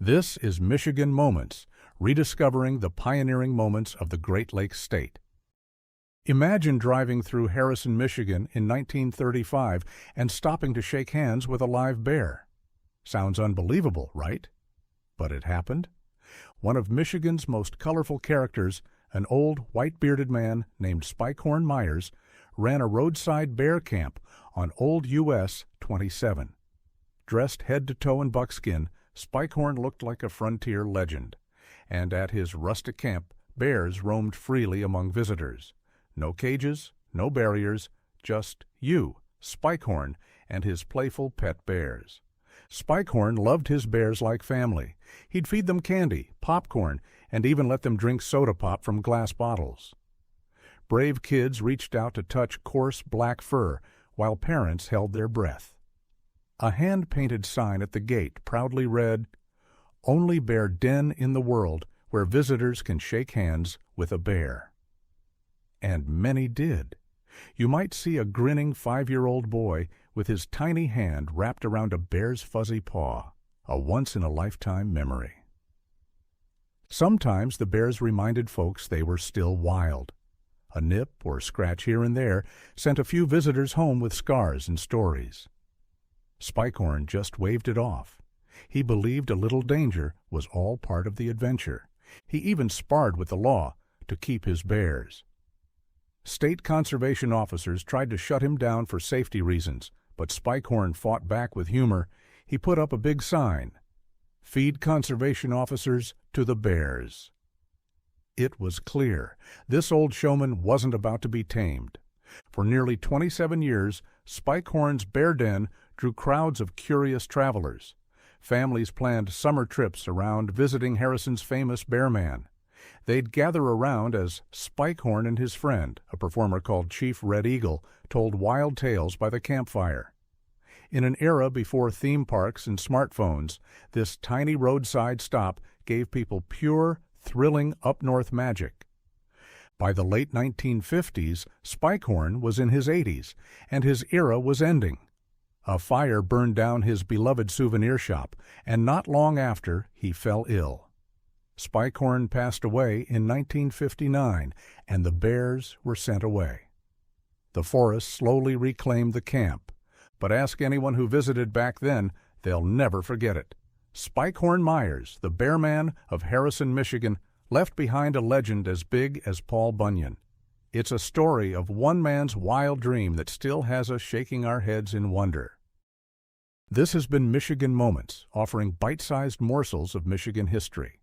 This is Michigan Moments, rediscovering the pioneering moments of the Great Lakes State. Imagine driving through Harrison, Michigan in 1935 and stopping to shake hands with a live bear. Sounds unbelievable, right? But it happened. One of Michigan's most colorful characters, an old white-bearded man named Spikehorn Meyers, ran a roadside bear camp on Old US 27. Dressed head to toe in buckskin, Spikehorn looked like a frontier legend, and at his rustic camp, bears roamed freely among visitors. No cages, no barriers, just you, Spikehorn, and his playful pet bears. Spikehorn loved his bears like family. He'd feed them candy, popcorn, and even let them drink soda pop from glass bottles. Brave kids reached out to touch coarse black fur, while parents held their breath. A hand-painted sign at the gate proudly read, "Only bear den in the world where visitors can shake hands with a bear." And many did. You might see a grinning 5-year-old boy with his tiny hand wrapped around a bear's fuzzy paw, a once-in-a-lifetime memory. Sometimes the bears reminded folks they were still wild. A nip or scratch here and there sent a few visitors home with scars and stories. Spikehorn just waved it off. He believed a little danger was all part of the adventure. He even sparred with the law to keep his bears. State conservation officers tried to shut him down for safety reasons, but Spikehorn fought back with humor. He put up a big sign, "Feed conservation officers to the bears." It was clear this old showman wasn't about to be tamed. For nearly 27 years, Spikehorn's Bear Den drew crowds of curious travelers. Families planned summer trips around visiting Harrison's famous bear man. They'd gather around as Spikehorn and his friend, a performer called Chief Red Eagle, told wild tales by the campfire. In an era before theme parks and smartphones, this tiny roadside stop gave people pure, thrilling up-north magic. By the late 1950s, Spikehorn was in his 80s, and his era was ending. A fire burned down his beloved souvenir shop, and not long after, he fell ill. Spikehorn passed away in 1959, and the bears were sent away. The forest slowly reclaimed the camp, but ask anyone who visited back then, they'll never forget it. Spikehorn Meyers, the bear man of Harrison, Michigan, left behind a legend as big as Paul Bunyan. It's a story of one man's wild dream that still has us shaking our heads in wonder. This has been Michigan Moments, offering bite-sized morsels of Michigan history.